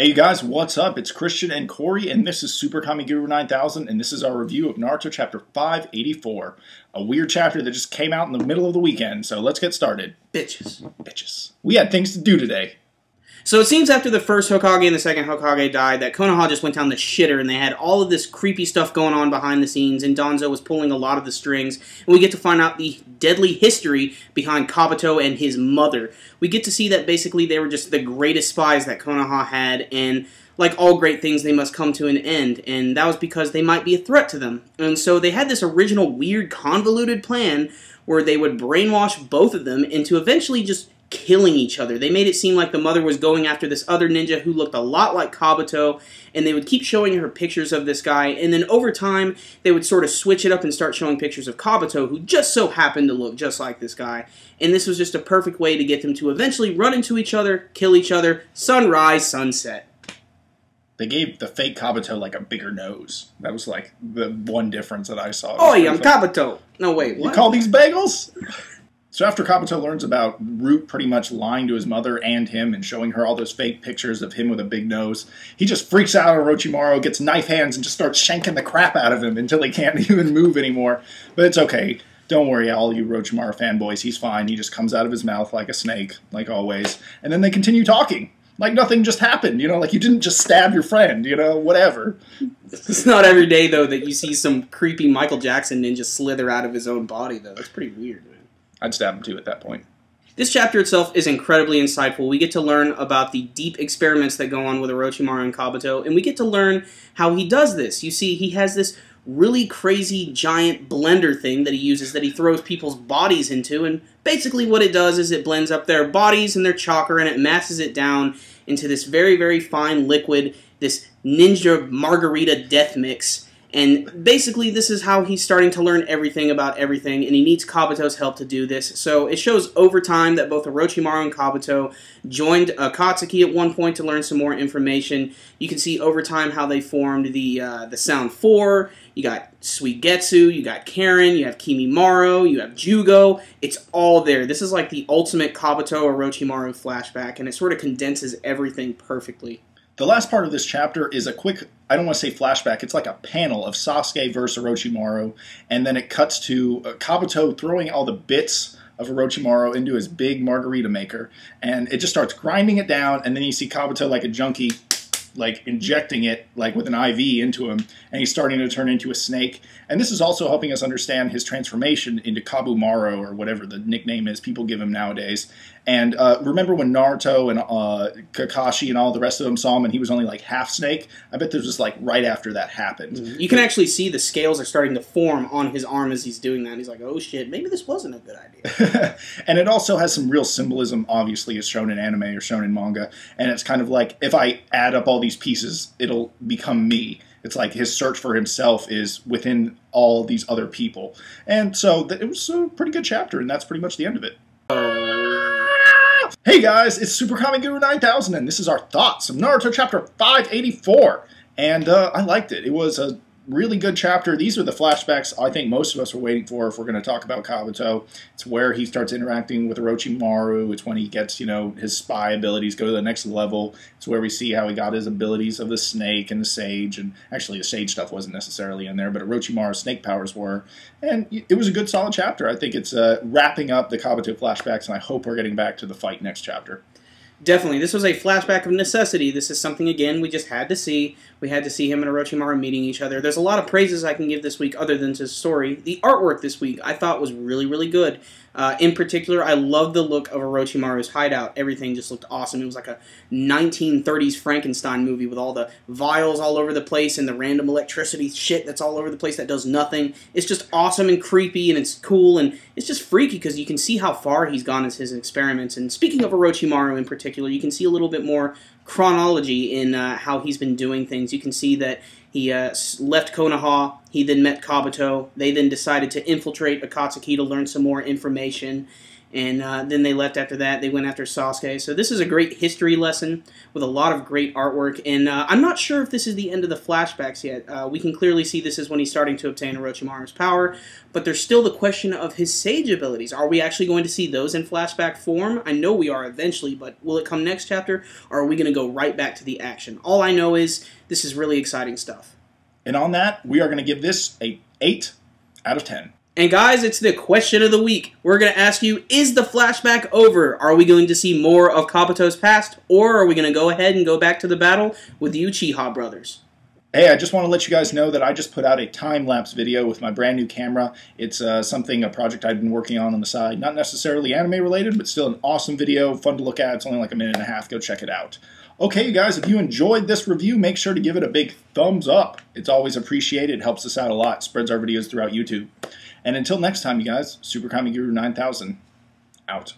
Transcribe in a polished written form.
Hey guys, what's up? It's Christian and Corey, and this is SuperKamiGuru9000, and this is our review of Naruto Chapter 584. A weird chapter that just came out in the middle of the weekend, so let's get started. Bitches. We had things to do today. So it seems after the first Hokage and the second Hokage died that Konoha just went down the shitter, and they had all of this creepy stuff going on behind the scenes, and Danzo was pulling a lot of the strings, and we get to find out the deadly history behind Kabuto and his mother. We get to see that basically they were just the greatest spies that Konoha had, and like all great things, they must come to an end, and that was because they might be a threat to them. And so they had this original weird convoluted plan where they would brainwash both of them into eventually just killing each other. They made it seem like the mother was going after this other ninja who looked a lot like Kabuto, and they would keep showing her pictures of this guy, and then over time, they would sort of switch it up and start showing pictures of Kabuto, who just so happened to look just like this guy. And this was just a perfect way to get them to eventually run into each other, kill each other, sunrise, sunset. They gave the fake Kabuto like a bigger nose. That was like the one difference that I saw. Oh, yeah, I'm Kabuto. No, wait, what? You call these bagels? So after Kabuto learns about Root pretty much lying to his mother and him and showing her all those fake pictures of him with a big nose, he just freaks out on Orochimaru, gets knife hands, and just starts shanking the crap out of him until he can't even move anymore. But it's okay. Don't worry, all you Orochimaru fanboys. He's fine. He just comes out of his mouth like a snake, like always. And then they continue talking. Like nothing just happened, like you didn't just stab your friend, whatever. It's not every day, though, that you see some creepy Michael Jackson ninja slither out of his own body, though. That's pretty weird, man. I'd stab him too at that point. This chapter itself is incredibly insightful. We get to learn about the deep experiments that go on with Orochimaru and Kabuto, and we get to learn how he does this. You see, he has this really crazy giant blender thing that he uses that he throws people's bodies into, and basically what it does is it blends up their bodies and their chakra, and it masses it down into this very, very fine liquid, this ninja margarita death mix. And basically, this is how he's starting to learn everything about everything, and he needs Kabuto's help to do this. So it shows over time that both Orochimaru and Kabuto joined Akatsuki at one point to learn some more information. You can see over time how they formed the Sound Four. You got Suigetsu, you got Karen, you have Kimimaro, you have Jugo. It's all there. This is like the ultimate Kabuto-Orochimaru flashback, and it sort of condenses everything perfectly. The last part of this chapter is a quick, I don't want to say flashback, it's like a panel of Sasuke versus Orochimaru, and then it cuts to Kabuto throwing all the bits of Orochimaru into his big margarita maker, and it just starts grinding it down, and then you see Kabuto like a junkie, like injecting it like with an IV into him, and he's starting to turn into a snake. And this is also helping us understand his transformation into Kabumaru, or whatever the nickname is people give him nowadays. And remember when Naruto and Kakashi and all the rest of them saw him and he was only like half snake? I bet this was like right after that happened. You can actually see the scales are starting to form on his arm as he's doing that. He's like, oh shit, maybe this wasn't a good idea. And it also has some real symbolism, obviously, as shown in anime or shown in manga. And it's kind of like, if I add up all these pieces, it'll become me. It's like his search for himself is within all these other people. And so it was a pretty good chapter, and that's pretty much the end of it. Hey guys, it's SuperKamiGuru9000, and this is our thoughts of Naruto Chapter 584. And I liked it. It was a really good chapter. These are the flashbacks I think most of us were waiting for if we're going to talk about Kabuto. It's where he starts interacting with Orochimaru. It's when he gets, his spy abilities go to the next level. It's where we see how he got his abilities of the snake and the sage. And actually, the sage stuff wasn't necessarily in there, but Orochimaru's snake powers were. And it was a good, solid chapter. I think it's wrapping up the Kabuto flashbacks, and I hope we're getting back to the fight next chapter. Definitely. This was a flashback of necessity. This is something, again, we just had to see. We had to see him and Orochimaru meeting each other. There's a lot of praises I can give this week other than to the story. The artwork this week I thought was really, really good. In particular, I love the look of Orochimaru's hideout. Everything just looked awesome. It was like a 1930s Frankenstein movie with all the vials all over the place and the random electricity shit that's all over the place that does nothing. It's just awesome and creepy, and it's cool, and it's just freaky because you can see how far he's gone as his experiments. And speaking of Orochimaru in particular, you can see a little bit more chronology in how he's been doing things. You can see that he left Konoha, he then met Kabuto, they then decided to infiltrate Akatsuki to learn some more information, and then they left after that. They went after Sasuke. So this is a great history lesson with a lot of great artwork, and I'm not sure if this is the end of the flashbacks yet. We can clearly see this is when he's starting to obtain Orochimaru's power, but there's still the question of his sage abilities. Are we actually going to see those in flashback form? I know we are eventually, but will it come next chapter, or are we going to go right back to the action? All I know is this is really exciting stuff. And on that, we are going to give this a 8 out of 10. And guys, it's the question of the week. We're going to ask you, is the flashback over? Are we going to see more of Kabuto's past? Or are we going to go ahead and go back to the battle with the Uchiha brothers? Hey, I just want to let you guys know that I just put out a time-lapse video with my brand new camera. It's a project I've been working on the side. Not necessarily anime-related, but still an awesome video, fun to look at. It's only like a minute and a half. Go check it out. Okay, you guys, if you enjoyed this review, make sure to give it a big thumbs up. It's always appreciated. It helps us out a lot. Spreads our videos throughout YouTube. And until next time, you guys, SuperKamiGuru9000, out.